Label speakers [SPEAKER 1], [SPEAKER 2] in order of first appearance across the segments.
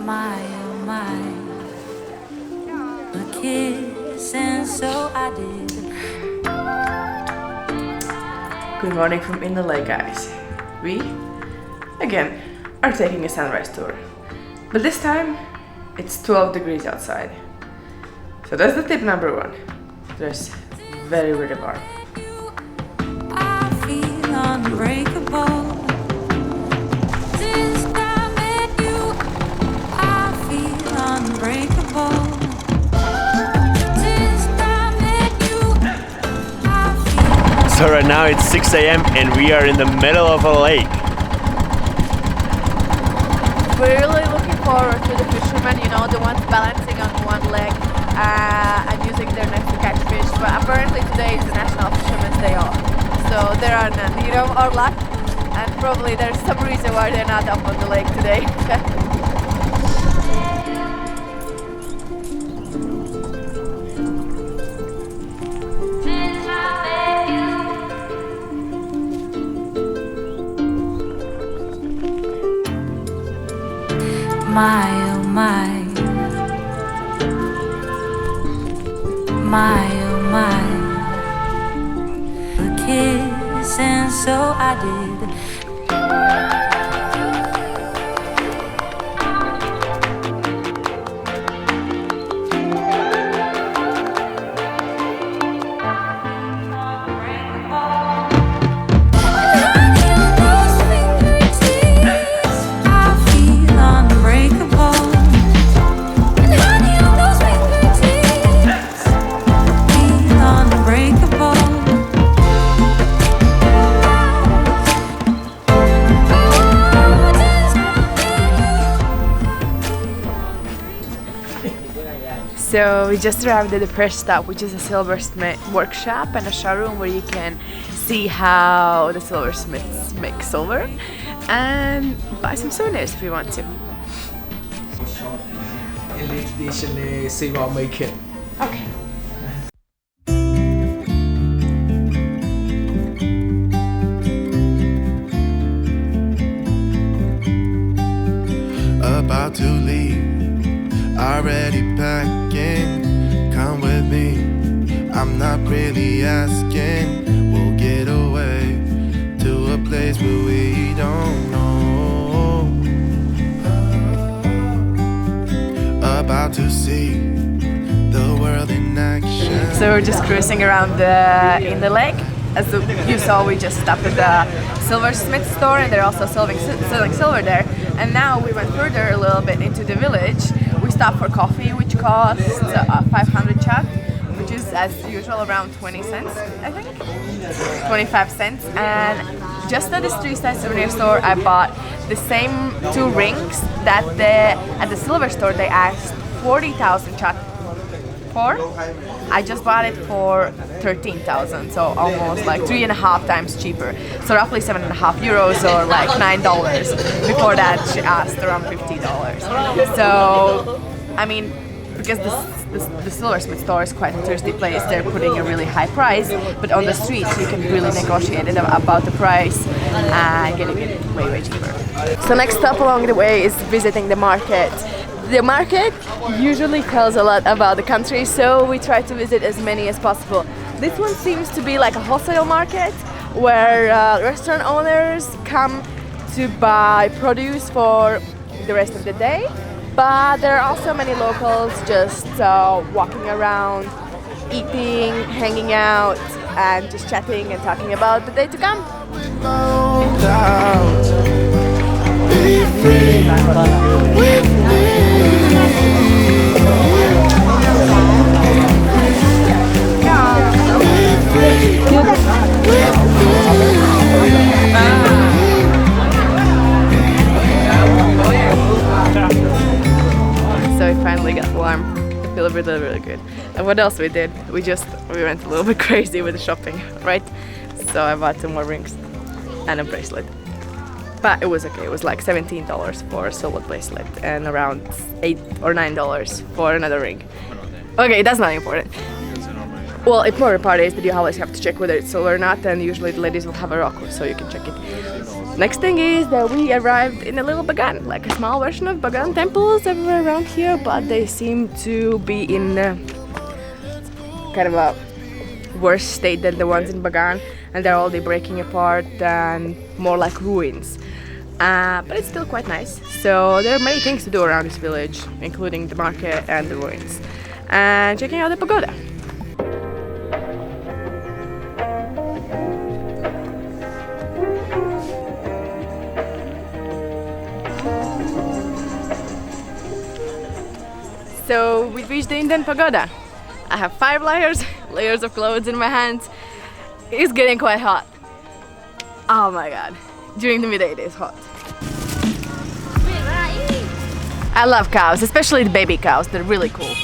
[SPEAKER 1] My, oh my, a kiss, and so I did.
[SPEAKER 2] Good morning from Inle Lake, guys. We, again, are taking a sunrise tour. But this time, it's 12 degrees outside. So that's the tip number one. Dress very, very warm.
[SPEAKER 1] I feel unbreakable. Since I met you, I feel unbreakable. Since I met you, I feel.
[SPEAKER 3] So right now it's 6 a.m. and we are in the middle of a lake.
[SPEAKER 4] We're really looking forward to the fishermen, you know, the ones balancing on one leg and using their nets to catch fish. But apparently today is the National Fishermen's Day off, so there are none. You know, our luck, and probably there's some reason why they're not up on the lake today.
[SPEAKER 1] My, oh my, my, oh my, a kiss, and so I did.
[SPEAKER 4] So we just arrived at the first stop, which is a silversmith workshop and a showroom where you can see how the silversmiths make silver and buy some souvenirs if you want to.
[SPEAKER 5] Inle see what I make it.
[SPEAKER 4] Okay.
[SPEAKER 6] About to leave, already packing. Come with me, I'm not really asking. We'll get away to a place where we don't know. About to see the world in action.
[SPEAKER 4] So we're just cruising around Inle Lake. As you saw, we just stopped at the silversmith store, and they're also selling silver there. And now we went further a little bit into the village. We stopped for coffee, which costs 500 kyat, which is as usual around 20 cents, I think, 25 cents. And just at this street-side souvenir store, I bought the same two rings that at the silver store they asked 40,000 kyat for. I just bought it for 13,000, so almost like 3.5 times cheaper. So roughly 7.5 euros or like $9. Before that, she asked around $50. So, I mean, because the silversmith store is quite a thirsty place, they're putting a really high price, but on the streets you can really negotiate it about the price and getting it way, way cheaper. So next stop along the way is visiting the market. The market usually tells a lot about the country, so we try to visit as many as possible. This one seems to be like a wholesale market where restaurant owners come to buy produce for the rest of the day, but there are also many locals just walking around, eating, hanging out, and just chatting and talking about the day to come.
[SPEAKER 6] Be free with me.
[SPEAKER 4] So we finally got warm. I feel really, really good. And what else we did? We went a little bit crazy with the shopping, right? So I bought some more rings and a bracelet. But it was okay. It was like $17 for a silver bracelet and around $8 or $9 for another ring. Okay, that's not important. Well, important part is that you always have to check whether it's silver or not, and usually the ladies will have a rock, so you can check it. Next thing is that we arrived in a little Bagan, like a small version of Bagan temples everywhere around here, but they seem to be in kind of a worse state than the ones in Bagan, and they're already breaking apart and more like ruins. But it's still quite nice. So there are many things to do around this village, including the market and the ruins, and checking out the pagoda. So we reached the Indian pagoda. I have 5 layers of clothes in my hands. It's getting quite hot. Oh my god. During the midday it is hot. I love cows, especially the baby cows. They're really cool.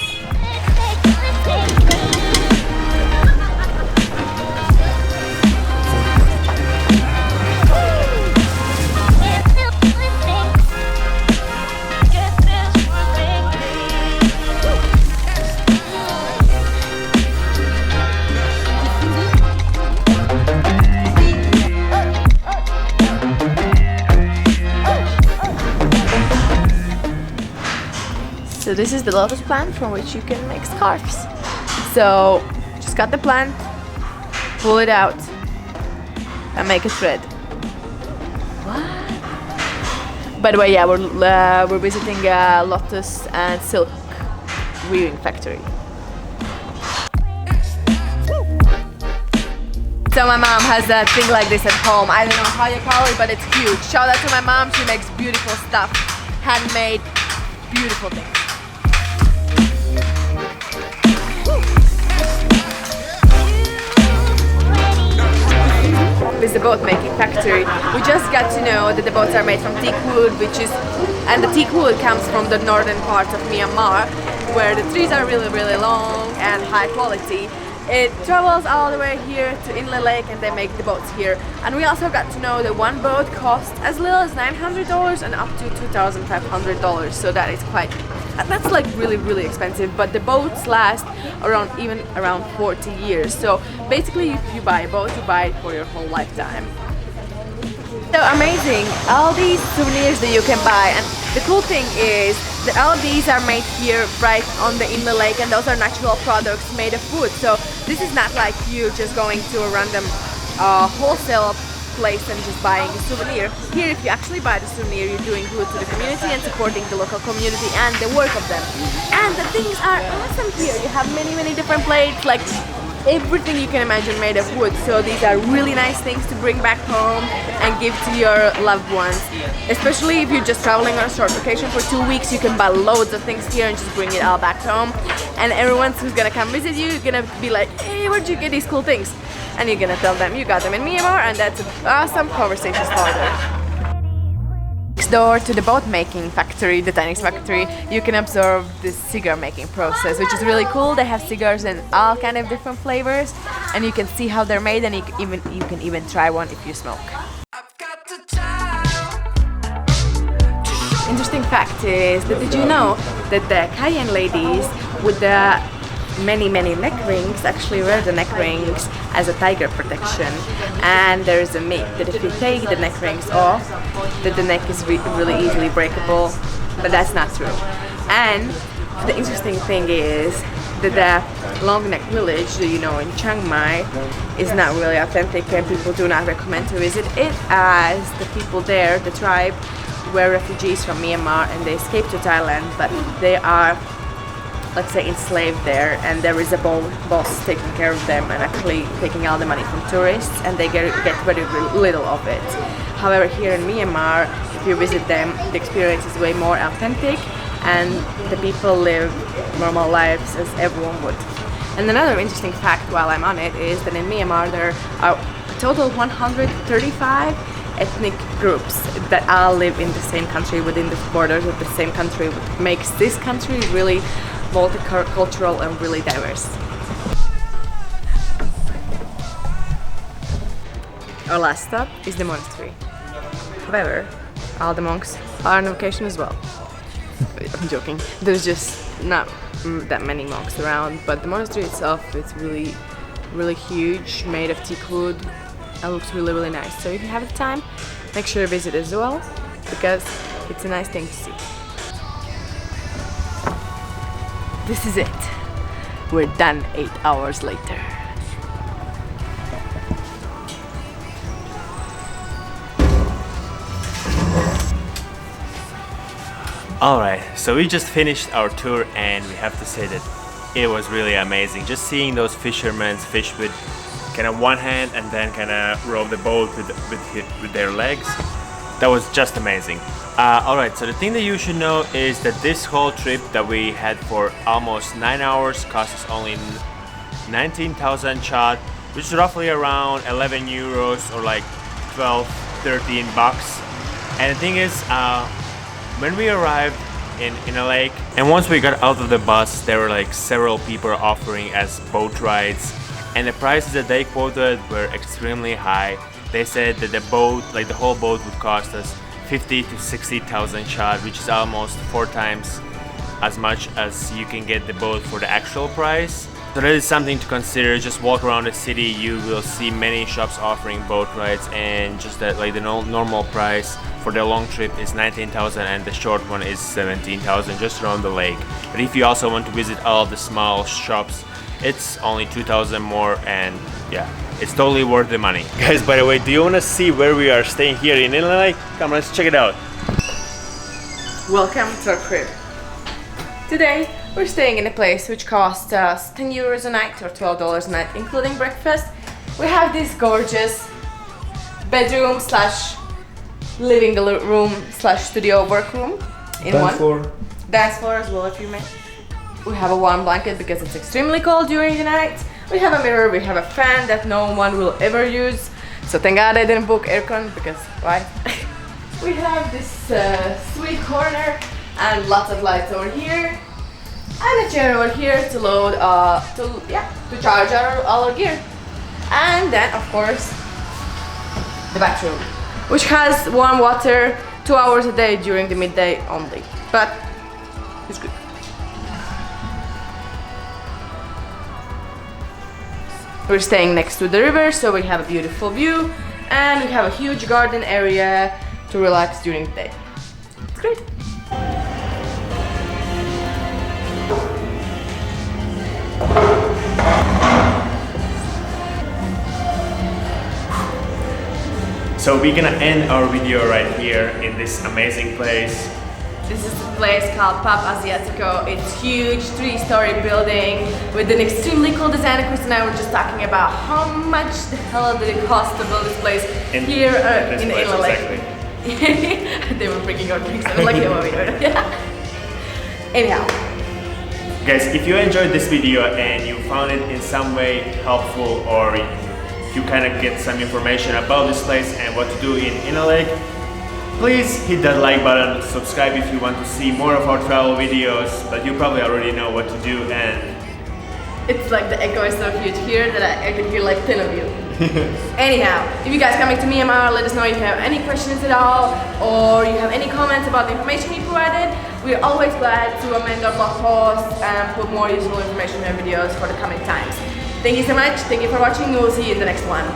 [SPEAKER 4] So this is the lotus plant from which you can make scarves. So just cut the plant, pull it out, and make a thread. What? By the way, yeah, we're visiting a lotus and silk weaving factory. So my mom has a thing like this at home. I don't know how you call it, but it's huge. Shout out to my mom. She makes beautiful stuff, handmade, beautiful things. Is the boat making factory. We just got to know that the boats are made from teak wood, and the teak wood comes from the northern parts of Myanmar, where the trees are really, really long and high quality. It travels all the way here to Inle Lake and they make the boats here. And we also got to know that one boat costs as little as $900 and up to $2,500. So that is that's like really, really expensive, but the boats last even around 40 years. So basically if you buy a boat, you buy it for your whole lifetime. So amazing, all these souvenirs that you can buy, and the cool thing is that all these are made here right on the Inle Lake, and those are natural products made of wood. So this is not like you just going to a random wholesale place and just buying a souvenir. Here, if you actually buy the souvenir, you're doing good to the community and supporting the local community and the work of them. And the things are awesome here. You have many, many different plates, like everything you can imagine made of wood. So these are really nice things to bring back home and give to your loved ones. Especially if you're just traveling on a short vacation for 2 weeks, you can buy loads of things here and just bring it all back home. And everyone who's gonna come visit you, you're gonna be like, hey, where'd you get these cool things? And you're gonna tell them you got them in Myanmar, and that's an awesome conversation starter. Next door to the boat making factory, the Chinese factory, you can observe the cigar making process, which is really cool. They have cigars in all kind of different flavors, and you can see how they're made, and you can even try one if you smoke. Interesting fact is that did you know that the Cayenne ladies with the many neck rings actually wear the neck rings as a tiger protection, and there is a myth that if you take the neck rings off that the neck is really easily breakable, but that's not true. And the interesting thing is that the long neck village that you know in Chiang Mai is not really authentic, and people do not recommend to visit it, as the people there, the tribe, were refugees from Myanmar and they escaped to Thailand, but they are, let's say, enslaved there, and there is a boss taking care of them and actually taking all the money from tourists, and they get very little of it. However, here in Myanmar, if you visit them, the experience is way more authentic and the people live normal lives as everyone would. And another interesting fact while I'm on it is that in Myanmar there are a total 135 ethnic groups that all live in the same country, within the borders of the same country, which makes this country really multicultural and really diverse. Our last stop is the monastery. However, all the monks are on vacation as well. I'm joking. There's just not that many monks around, but the monastery itself is really huge, made of teak wood, and looks really nice. So if you have the time, make sure you visit as well, because it's a nice thing to see. This is it. We're done 8 hours later.
[SPEAKER 3] Alright, so we just finished our tour and we have to say that it was really amazing. Just seeing those fishermen fish with kind of one hand and then kind of row the boat with their legs. That was just amazing. Alright, so the thing that you should know is that this whole trip that we had for almost 9 hours cost us only 19,000 kyat, which is roughly around 11 euros or like 12, 13 bucks. And the thing is, when we arrived in Inle Lake, and once we got out of the bus, there were like several people offering us boat rides, and the prices that they quoted were extremely high. They said that the boat, like the whole boat, would cost us 50 to 60,000 kyat, which is almost 4 times as much as you can get the boat for the actual price. So that is something to consider. Just walk around the city, you will see many shops offering boat rides, and just that like the normal price for the long trip is 19,000 and the short one is 17,000 just around the lake. But if you also want to visit all of the small shops, it's only 2,000 more, and yeah, it's totally worth the money. Guys, by the way, do you want to see where we are staying here in Inle Lake? Come, let's check it out.
[SPEAKER 4] Welcome to our crib. Today we're staying in a place which costs us 10 euros a night or $12 a night, including breakfast. We have this gorgeous bedroom slash living room slash studio workroom in
[SPEAKER 5] Dance floor.
[SPEAKER 4] Dance floor as well, if you may. We have a warm blanket because it's extremely cold during the night. We have a mirror, we have a fan that no one will ever use. So thank God I didn't book aircon, because why? We have this sweet corner and lots of lights over here. And a chair over here to load, to charge all our gear. And then, of course, the bathroom, which has warm water 2 hours a day during the midday only. But it's good. We're staying next to the river, so we have a beautiful view, and we have a huge garden area to relax during the day. It's great.
[SPEAKER 3] So we're gonna end our video right here in this amazing place.
[SPEAKER 4] This is a place called Pub Asiatico. It's huge, 3-story building with an extremely cool design. Chris and I were just talking about how much the hell did it cost to build this place in Inle Lake. Exactly. They were freaking out because I was like, Anyhow.
[SPEAKER 3] Guys, if you enjoyed this video and you found it in some way helpful, or you kind of get some information about this place and what to do in Inle Lake, please hit that like button, subscribe if you want to see more of our travel videos, but you probably already know what to do. And
[SPEAKER 4] it's like the echo is so huge here that I can hear like 10 of you. Anyhow, if you guys coming to Myanmar, let us know if you have any questions at all, or you have any comments about the information we provided. We're always glad to amend our blog posts and put more useful information in our videos for the coming times. Thank you so much, thank you for watching, we'll see you in the next one.